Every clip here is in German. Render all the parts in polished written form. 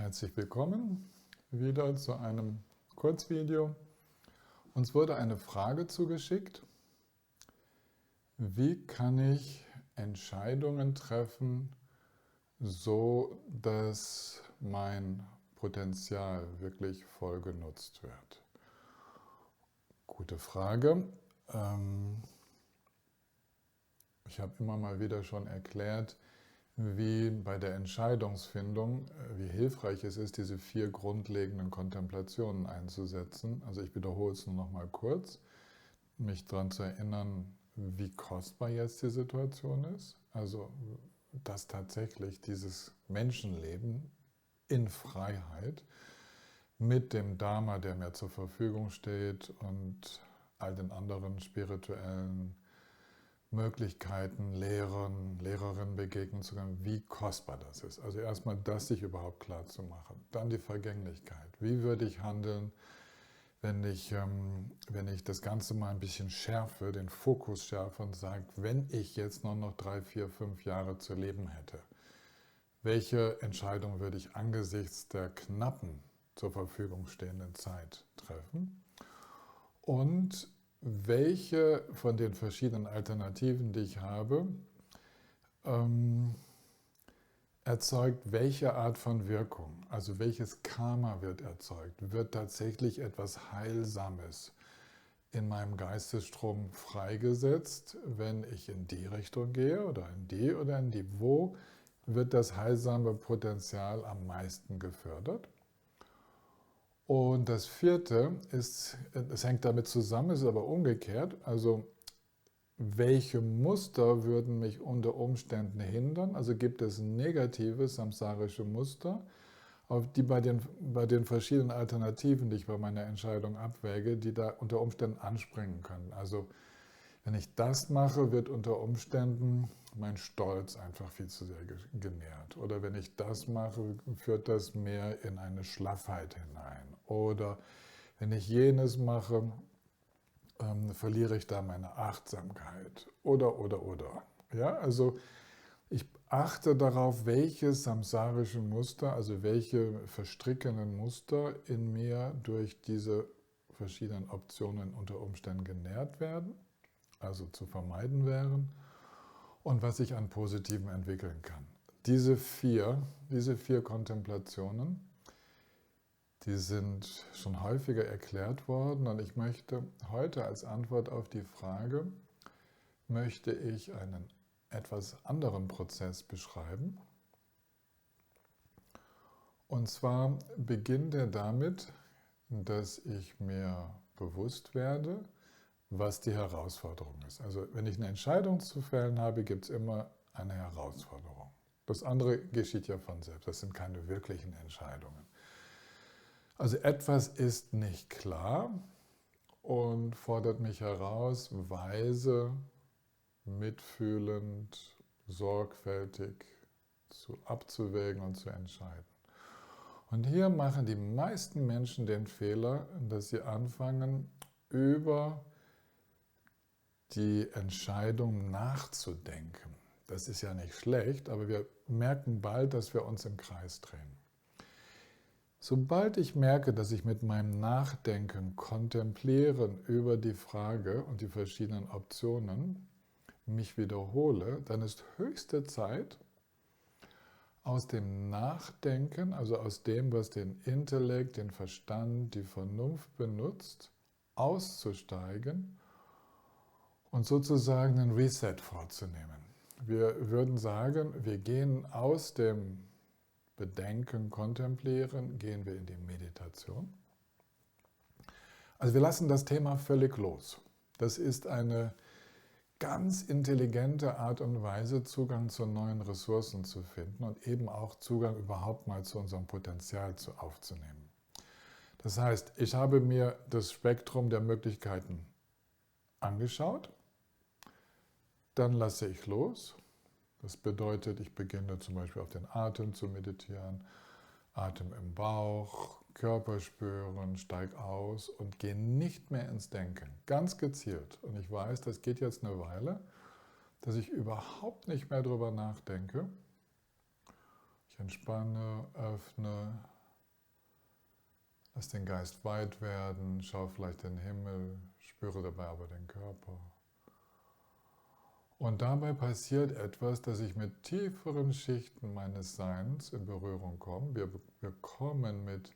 Herzlich willkommen wieder zu einem Kurzvideo. Uns wurde eine Frage zugeschickt: Wie kann ich Entscheidungen treffen, so dass mein Potenzial wirklich voll genutzt wird? Gute Frage. Ich habe immer mal wieder schon erklärt, wie bei der Entscheidungsfindung, wie hilfreich es ist, diese 4 grundlegenden Kontemplationen einzusetzen. Also ich wiederhole es nur noch mal kurz, mich daran zu erinnern, wie kostbar jetzt die Situation ist. Also dass tatsächlich dieses Menschenleben in Freiheit mit dem Dharma, der mir zur Verfügung steht, und all den anderen spirituellen Möglichkeiten, Lehrern, Lehrerinnen begegnen zu können, wie kostbar das ist. Also erstmal das sich überhaupt klar zu machen. Dann die Vergänglichkeit. Wie würde ich handeln, wenn ich das Ganze mal ein bisschen schärfe, den Fokus schärfe und sage, wenn ich jetzt nur noch 3, 4, 5 Jahre zu leben hätte, welche Entscheidung würde ich angesichts der knappen zur Verfügung stehenden Zeit treffen? Und welche von den verschiedenen Alternativen, die ich habe, erzeugt welche Art von Wirkung? Also welches Karma wird erzeugt? Wird tatsächlich etwas Heilsames in meinem Geistesstrom freigesetzt, wenn ich in die Richtung gehe oder in die? Wo wird das heilsame Potenzial am meisten gefördert? Und das 4. ist, es hängt damit zusammen, ist aber umgekehrt, also welche Muster würden mich unter Umständen hindern? Also gibt es negative samsarische Muster, auf die bei den verschiedenen Alternativen, die ich bei meiner Entscheidung abwäge, die da unter Umständen anspringen können. Also wenn ich das mache, wird unter Umständen mein Stolz einfach viel zu sehr genährt. Oder wenn ich das mache, führt das mehr in eine Schlaffheit hinein. Oder wenn ich jenes mache, verliere ich da meine Achtsamkeit. Oder. Ja, also ich achte darauf, welche samsarischen Muster, also welche verstrickenden Muster in mir durch diese verschiedenen Optionen unter Umständen genährt werden, also zu vermeiden wären, und was ich an Positiven entwickeln kann. Diese vier Kontemplationen, die sind schon häufiger erklärt worden, und ich möchte heute als Antwort auf die Frage, möchte ich einen etwas anderen Prozess beschreiben. Und zwar beginnt er damit, dass ich mir bewusst werde, was die Herausforderung ist. Also wenn ich eine Entscheidung zu fällen habe, gibt es immer eine Herausforderung. Das andere geschieht ja von selbst, das sind keine wirklichen Entscheidungen. Also etwas ist nicht klar und fordert mich heraus, weise, mitfühlend, sorgfältig abzuwägen und zu entscheiden. Und hier machen die meisten Menschen den Fehler, dass sie anfangen, über die Entscheidung nachzudenken. Das ist ja nicht schlecht, aber wir merken bald, dass wir uns im Kreis drehen. Sobald ich merke, dass ich mit meinem Nachdenken, Kontemplieren über die Frage und die verschiedenen Optionen mich wiederhole, dann ist höchste Zeit, aus dem Nachdenken, also aus dem, was den Intellekt, den Verstand, die Vernunft benutzt, auszusteigen und sozusagen einen Reset vorzunehmen. Wir würden sagen, wir gehen aus dem Bedenken, Kontemplieren, gehen wir in die Meditation. Also wir lassen das Thema völlig los. Das ist eine ganz intelligente Art und Weise, Zugang zu neuen Ressourcen zu finden und eben auch Zugang überhaupt mal zu unserem Potenzial aufzunehmen. Das heißt, ich habe mir das Spektrum der Möglichkeiten angeschaut, dann lasse ich los. Das bedeutet, ich beginne zum Beispiel auf den Atem zu meditieren, Atem im Bauch, Körper spüren, steig aus und gehe nicht mehr ins Denken. Ganz gezielt. Und ich weiß, das geht jetzt eine Weile, dass ich überhaupt nicht mehr darüber nachdenke. Ich entspanne, öffne, Lass den Geist weit werden, schau vielleicht den Himmel, spüre dabei aber den Körper. Und dabei passiert etwas, dass ich mit tieferen Schichten meines Seins in Berührung komme. Wir kommen mit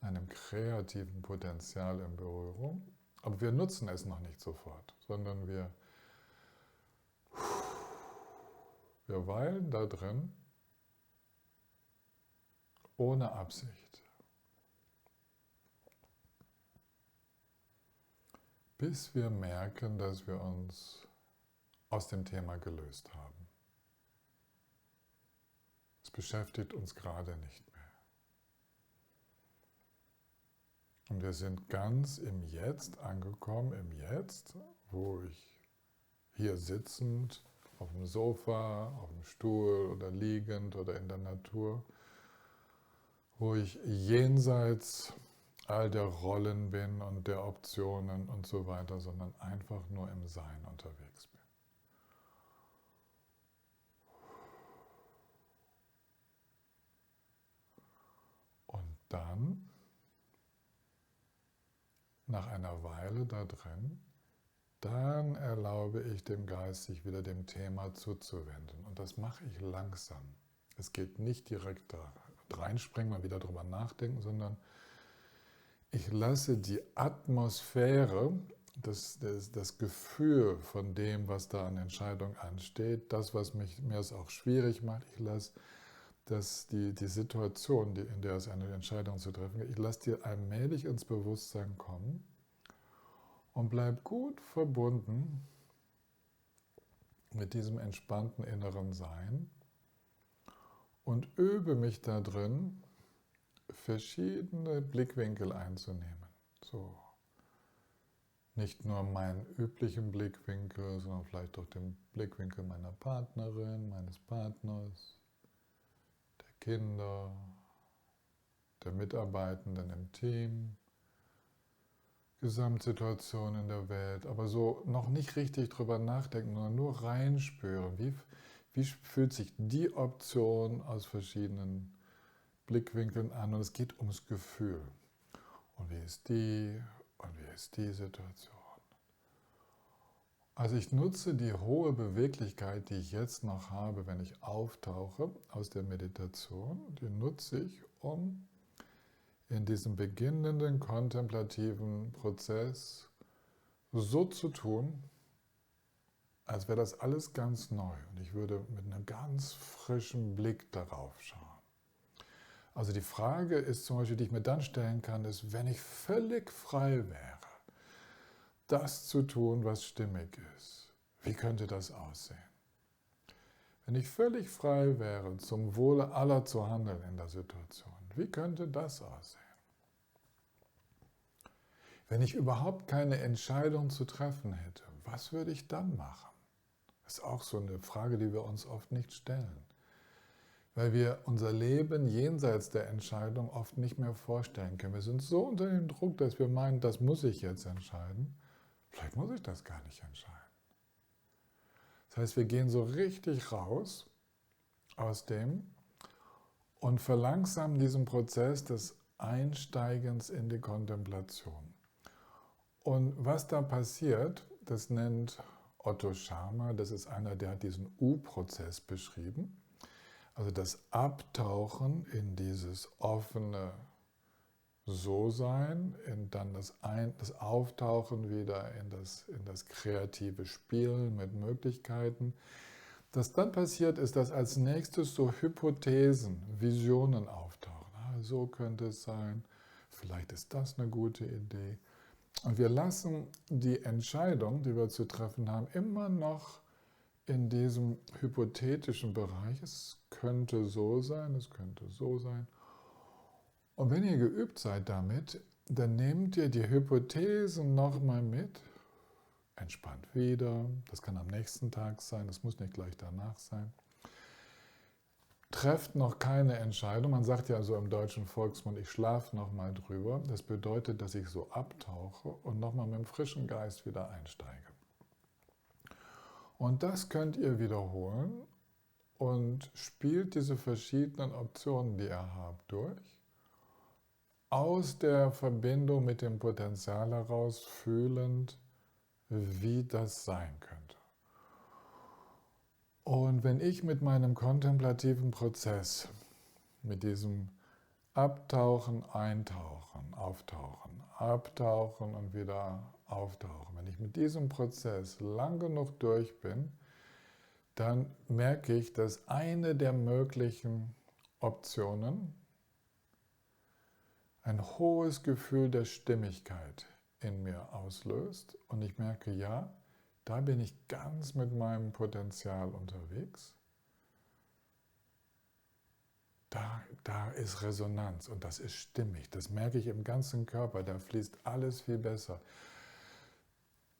einem kreativen Potenzial in Berührung, aber wir nutzen es noch nicht sofort, sondern wir weilen da drin ohne Absicht, bis wir merken, dass wir uns aus dem Thema gelöst haben. Es beschäftigt uns gerade nicht mehr. Und wir sind ganz im Jetzt angekommen, im Jetzt, wo ich hier sitzend, auf dem Sofa, auf dem Stuhl oder liegend oder in der Natur, wo ich jenseits all der Rollen bin und der Optionen und so weiter, sondern einfach nur im Sein unterwegs bin. Und dann, nach einer Weile da drin, dann erlaube ich dem Geist, sich wieder dem Thema zuzuwenden. Und das mache ich langsam. Es geht nicht direkt da reinspringen und wieder drüber nachdenken, sondern ich lasse die Atmosphäre, das Gefühl von dem, was da an Entscheidung ansteht, das, was mir es auch schwierig macht, ich lasse die Situation, in der es eine Entscheidung zu treffen gibt, ich lasse die allmählich ins Bewusstsein kommen und bleib gut verbunden mit diesem entspannten inneren Sein und übe mich da drin, verschiedene Blickwinkel einzunehmen. So, nicht nur meinen üblichen Blickwinkel, sondern vielleicht auch den Blickwinkel meiner Partnerin, meines Partners, der Kinder, der Mitarbeitenden im Team, Gesamtsituation in der Welt, aber so noch nicht richtig drüber nachdenken, sondern nur reinspüren. Wie fühlt sich die Option aus verschiedenen Blickwinkeln an? Und es geht ums Gefühl. Und wie ist die Situation? Also ich nutze die hohe Beweglichkeit, die ich jetzt noch habe, wenn ich auftauche aus der Meditation, die nutze ich, um in diesem beginnenden kontemplativen Prozess so zu tun, als wäre das alles ganz neu und ich würde mit einem ganz frischen Blick darauf schauen. Also die Frage ist zum Beispiel, die ich mir dann stellen kann, ist, wenn ich völlig frei wäre, das zu tun, was stimmig ist, wie könnte das aussehen? Wenn ich völlig frei wäre, zum Wohle aller zu handeln in der Situation, wie könnte das aussehen? Wenn ich überhaupt keine Entscheidung zu treffen hätte, was würde ich dann machen? Das ist auch so eine Frage, die wir uns oft nicht stellen. Weil wir unser Leben jenseits der Entscheidung oft nicht mehr vorstellen können. Wir sind so unter dem Druck, dass wir meinen, das muss ich jetzt entscheiden. Vielleicht muss ich das gar nicht entscheiden. Das heißt, wir gehen so richtig raus aus dem und verlangsamen diesen Prozess des Einsteigens in die Kontemplation. Und was da passiert, das nennt Otto Scharmer, das ist einer, der hat diesen U-Prozess beschrieben. Also das Abtauchen in dieses offene So-Sein, dann das Auftauchen wieder in das kreative Spielen mit Möglichkeiten. Was dann passiert, ist, dass als nächstes so Hypothesen, Visionen auftauchen. So könnte es sein, vielleicht ist das eine gute Idee. Und wir lassen die Entscheidung, die wir zu treffen haben, immer noch in diesem hypothetischen Bereich. Es könnte so sein, es könnte so sein. Und wenn ihr geübt seid damit, dann nehmt ihr die Hypothesen nochmal mit, entspannt wieder, das kann am nächsten Tag sein, das muss nicht gleich danach sein. Trefft noch keine Entscheidung. Man sagt ja so im deutschen Volksmund, ich schlafe nochmal drüber. Das bedeutet, dass ich so abtauche und nochmal mit dem frischen Geist wieder einsteige. Und das könnt ihr wiederholen und spielt diese verschiedenen Optionen, die ihr habt, durch. aus der Verbindung mit dem Potenzial heraus fühlend, wie das sein könnte. Und wenn ich mit meinem kontemplativen Prozess, mit diesem Abtauchen, Eintauchen, Auftauchen, Abtauchen und wieder Auftauchen, wenn ich mit diesem Prozess lang genug durch bin, dann merke ich, dass eine der möglichen Optionen ein hohes Gefühl der Stimmigkeit in mir auslöst. Und ich merke, ja, da bin ich ganz mit meinem Potenzial unterwegs. Da ist Resonanz und das ist stimmig. Das merke ich im ganzen Körper. Da fließt alles viel besser.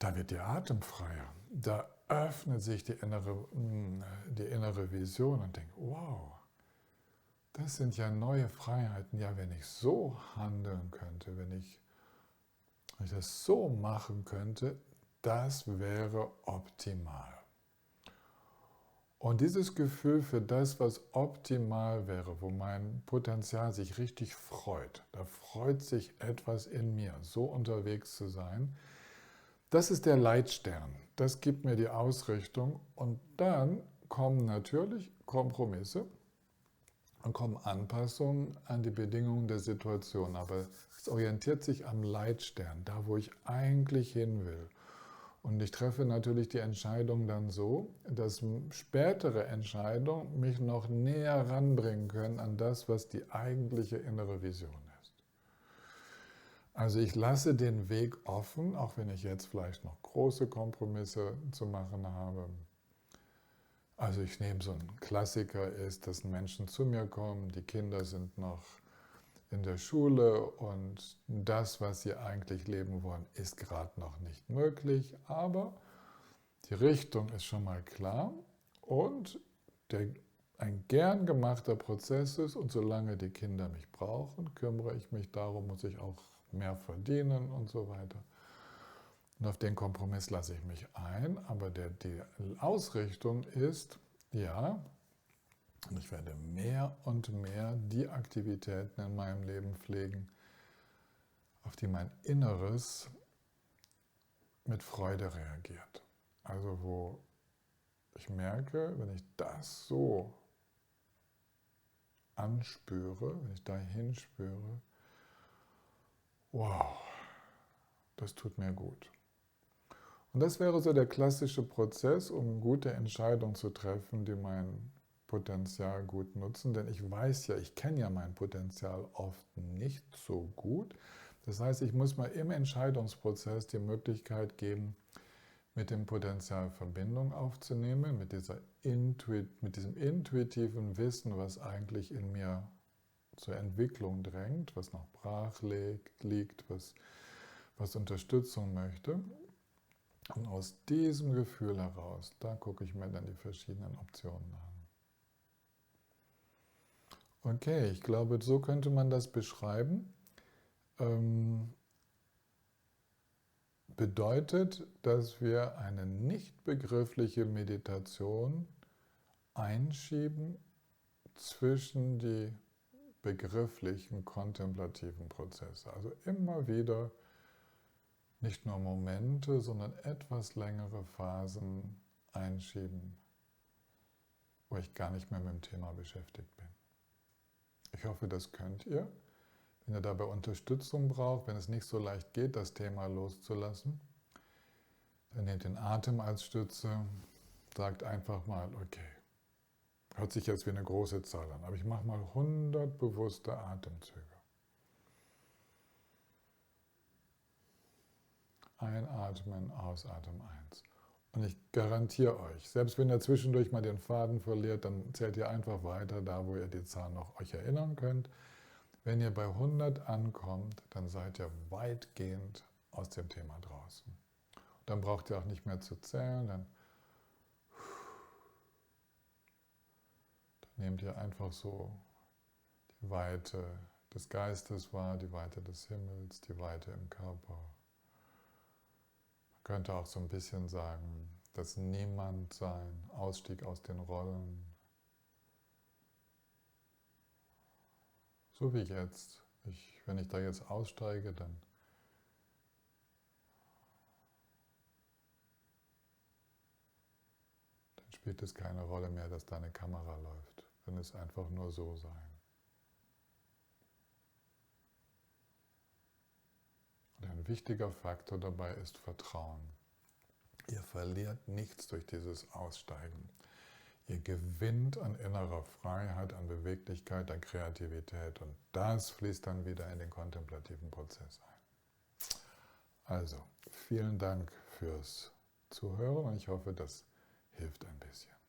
Da wird der Atem freier. Da öffnet sich die innere Vision und denkt, wow, das sind ja neue Freiheiten. Ja, wenn ich so handeln könnte, wenn ich das so machen könnte, das wäre optimal. Und dieses Gefühl für das, was optimal wäre, wo mein Potenzial sich richtig freut, da freut sich etwas in mir, so unterwegs zu sein, das ist der Leitstern. Das gibt mir die Ausrichtung und dann kommen natürlich Kompromisse und kommen Anpassungen an die Bedingungen der Situation. Aber es orientiert sich am Leitstern, da wo ich eigentlich hin will. Und ich treffe natürlich die Entscheidung dann so, dass spätere Entscheidungen mich noch näher ranbringen können an das, was die eigentliche innere Vision ist. Also ich lasse den Weg offen, auch wenn ich jetzt vielleicht noch große Kompromisse zu machen habe. Also ich nehme so einen Klassiker ist, dass Menschen zu mir kommen, die Kinder sind noch in der Schule und das, was sie eigentlich leben wollen, ist gerade noch nicht möglich, aber die Richtung ist schon mal klar und ein gern gemachter Prozess ist und solange die Kinder mich brauchen, kümmere ich mich darum, muss ich auch mehr verdienen und so weiter. Und auf den Kompromiss lasse ich mich ein, aber die Ausrichtung ist, ja, und ich werde mehr und mehr die Aktivitäten in meinem Leben pflegen, auf die mein Inneres mit Freude reagiert. Also wo ich merke, wenn ich das so anspüre, wenn ich da hinspüre, wow, das tut mir gut. Und das wäre so der klassische Prozess, um gute Entscheidungen zu treffen, die mein Potenzial gut nutzen. Denn ich weiß ja, ich kenne ja mein Potenzial oft nicht so gut. Das heißt, ich muss mir im Entscheidungsprozess die Möglichkeit geben, mit dem Potenzial Verbindung aufzunehmen, mit diesem intuitiven Wissen, was eigentlich in mir zur Entwicklung drängt, was noch brach liegt, was Unterstützung möchte. Und aus diesem Gefühl heraus, da gucke ich mir dann die verschiedenen Optionen an. Okay, ich glaube, so könnte man das beschreiben. Bedeutet, dass wir eine nicht begriffliche Meditation einschieben zwischen die begrifflichen kontemplativen Prozesse. Also immer wieder nicht nur Momente, sondern etwas längere Phasen einschieben, wo ich gar nicht mehr mit dem Thema beschäftigt bin. Ich hoffe, das könnt ihr. Wenn ihr dabei Unterstützung braucht, wenn es nicht so leicht geht, das Thema loszulassen, dann nehmt den Atem als Stütze, sagt einfach mal, okay, hört sich jetzt wie eine große Zahl an, aber ich mache mal 100 bewusste Atemzüge. Einatmen, ausatmen 1. Und ich garantiere euch, selbst wenn ihr zwischendurch mal den Faden verliert, dann zählt ihr einfach weiter, da wo ihr die Zahl noch euch erinnern könnt. Wenn ihr bei 100 ankommt, dann seid ihr weitgehend aus dem Thema draußen. Dann braucht ihr auch nicht mehr zu zählen, dann nehmt ihr einfach so die Weite des Geistes wahr, die Weite des Himmels, die Weite im Körper. Man könnte auch so ein bisschen sagen, das Niemandsein, Ausstieg aus den Rollen. So wie jetzt Wenn ich da jetzt aussteige, dann spielt es keine Rolle mehr, dass deine Kamera läuft. Dann ist einfach nur so sein. Und ein wichtiger Faktor dabei ist Vertrauen. Ihr verliert nichts durch dieses Aussteigen. Ihr gewinnt an innerer Freiheit, an Beweglichkeit, an Kreativität und das fließt dann wieder in den kontemplativen Prozess ein. Also, vielen Dank fürs Zuhören und ich hoffe, das hilft ein bisschen.